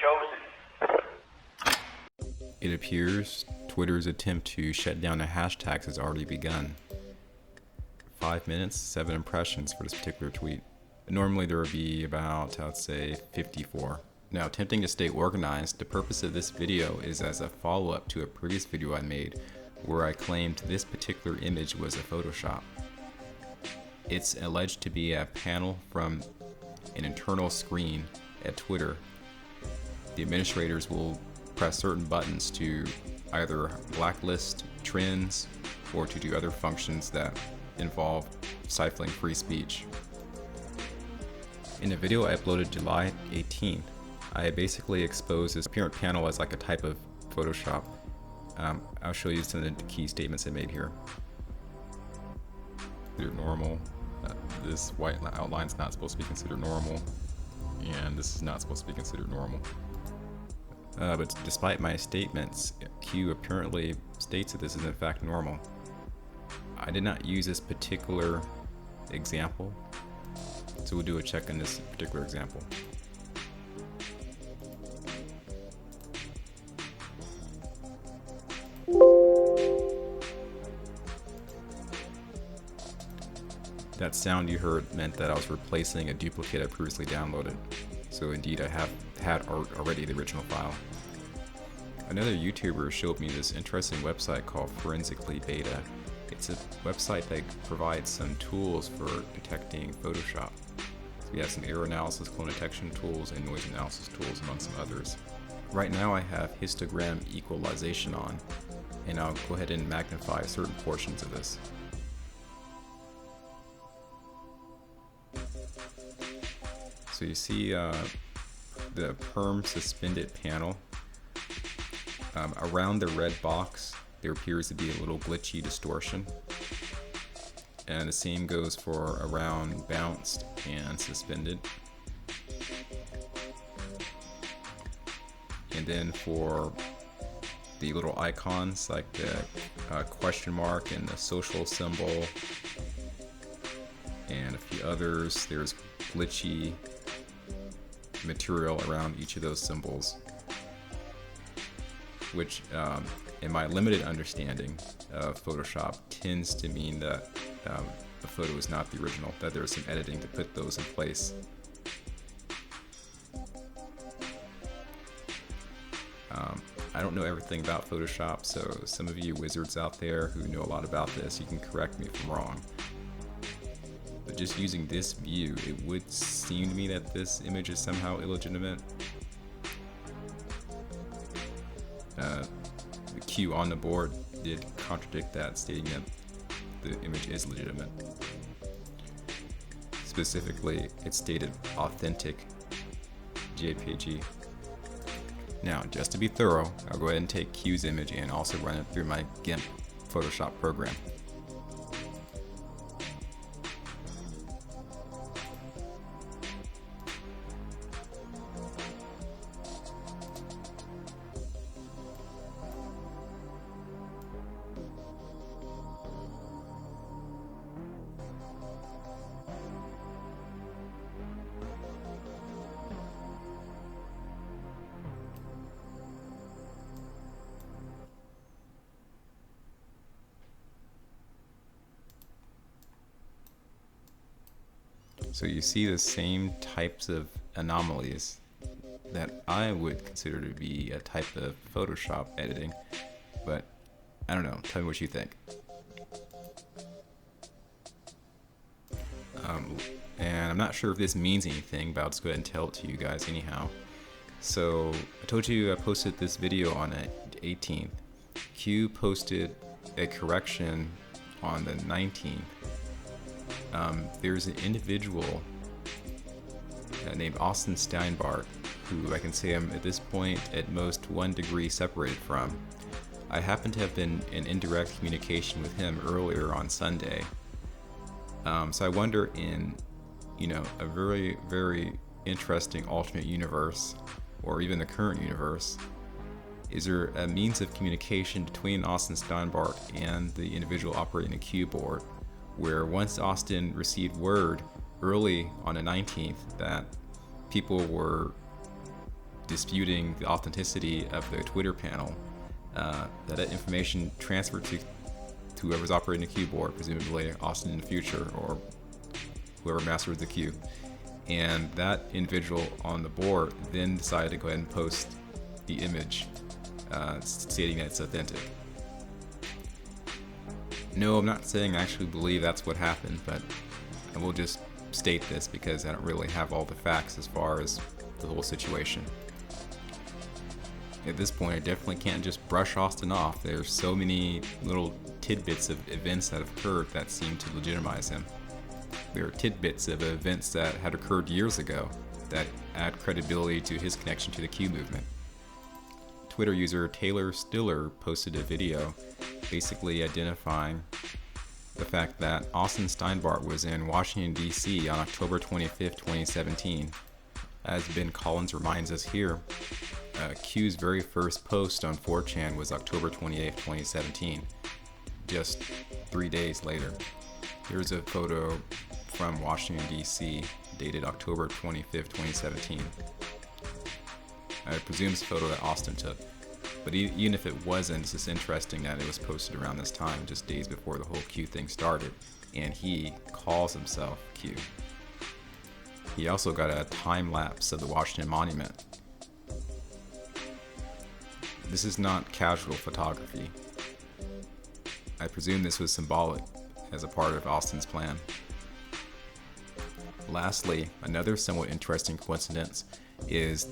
chosen. It appears Twitter's attempt to shut down the hashtags has already begun. 5 minutes, 7 impressions for this particular tweet. Normally there would be about, I'd say, 54. Now, attempting to stay organized, the purpose of this video is as a follow-up to a previous video I made where I claimed this particular image was a Photoshop. It's alleged to be a panel from an internal screen at Twitter. The administrators will press certain buttons to either blacklist trends or to do other functions that involve stifling free speech. In a video I uploaded July 18th, I basically exposed this apparent panel as like a type of Photoshop. I'll show you some of the key statements I made here. Considered normal. This white outline is not supposed to be considered normal, and this is not supposed to be considered normal. But despite my statements, Q apparently states that this is in fact normal. I did not use this particular example, so we'll do a check on this particular example. That sound you heard meant that I was replacing a duplicate I previously downloaded. So indeed I have had already the original file. Another YouTuber showed me this interesting website called Forensically Beta. It's a website that provides some tools for detecting Photoshop. So we have some error analysis, clone detection tools, and noise analysis tools, among some others. Right now I have histogram equalization on, and I'll go ahead and magnify certain portions of this. So you see the perm suspended panel. Around the red box, there appears to be a little glitchy distortion. And the same goes for around bounced and suspended. And then for the little icons like the question mark and the social symbol and a few others, there's glitchy material around each of those symbols, which in my limited understanding of Photoshop tends to mean that the photo is not the original, that there's some editing to put those in place. I don't know everything about Photoshop, so some of you wizards out there who know a lot about this, you can correct me if I'm wrong. But just using this view, it would seem to me that this image is somehow illegitimate. The Q on the board did contradict that, stating that the image is legitimate. Specifically, it stated authentic JPG. Now, just to be thorough, I'll go ahead and take Q's image and also run it through my GIMP Photoshop program. So you see the same types of anomalies that I would consider to be a type of Photoshop editing, but I don't know, tell me what you think. And I'm not sure if this means anything, but I'll just go ahead and tell it to you guys anyhow. So I told you I posted this video on the 18th. Q posted a correction on the 19th. There's an individual named Austin Steinbart, who I can say I'm at this point at most 1 degree separated from. I happen to have been in indirect communication with him earlier on Sunday. So I wonder, in a very, very interesting alternate universe, or even the current universe, is there a means of communication between Austin Steinbart and the individual operating the Q board, where once Austin received word early on the 19th that people were disputing the authenticity of the Twitter panel, that information transferred to whoever's operating the queue board, presumably Austin in the future, or whoever masters the queue. And that individual on the board then decided to go ahead and post the image stating that it's authentic. No, I'm not saying I actually believe that's what happened, but I will just state this because I don't really have all the facts as far as the whole situation. At this point, I definitely can't just brush Austin off. There's so many little tidbits of events that have occurred that seem to legitimize him. There are tidbits of events that had occurred years ago that add credibility to his connection to the Q movement. Twitter user Taylor Stiller posted a video basically identifying the fact that Austin Steinbart was in Washington, D.C. on October 25th, 2017. As Ben Collins reminds us here, Q's very first post on 4chan was October 28th, 2017, just 3 days later. Here's a photo from Washington, D.C., dated October 25th, 2017. I presume it's a photo that Austin took. But even if it wasn't, it's just interesting that it was posted around this time, just days before the whole Q thing started. And he calls himself Q. He also got a time lapse of the Washington Monument. This is not casual photography. I presume this was symbolic as a part of Austin's plan. Lastly, another somewhat interesting coincidence is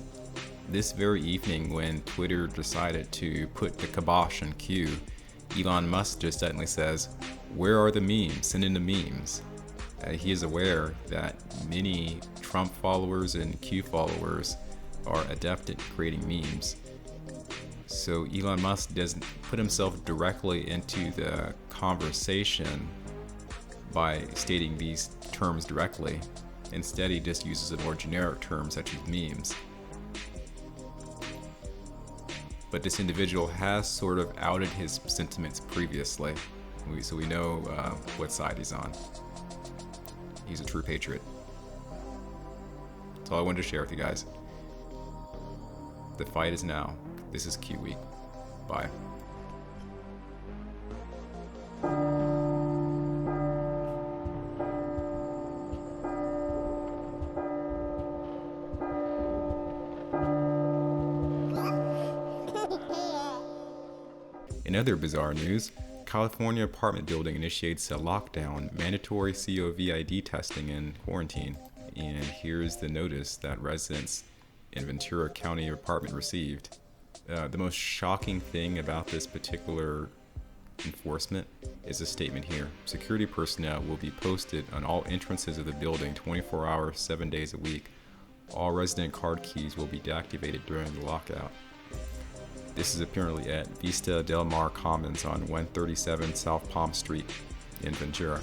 this very evening when Twitter decided to put the kibosh on Q, Elon Musk just suddenly says, "Where are the memes? Send in the memes." He is aware that many Trump followers and Q followers are adept at creating memes. So Elon Musk doesn't put himself directly into the conversation by stating these terms directly. Instead, he just uses a more generic term such as memes. But this individual has sort of outed his sentiments previously, so we know what side he's on. He's a true patriot. That's all I wanted to share with you guys. The fight is now. This is Q Week. Bye. In other bizarre news, California apartment building initiates a lockdown, mandatory COVID testing and quarantine. And here's the notice that residents in Ventura County apartment received. The most shocking thing about this particular enforcement is a statement here. Security personnel will be posted on all entrances of the building 24 hours, 7 days a week. All resident card keys will be deactivated during the lockout. This is apparently at Vista Del Mar Commons on 137 South Palm Street in Ventura.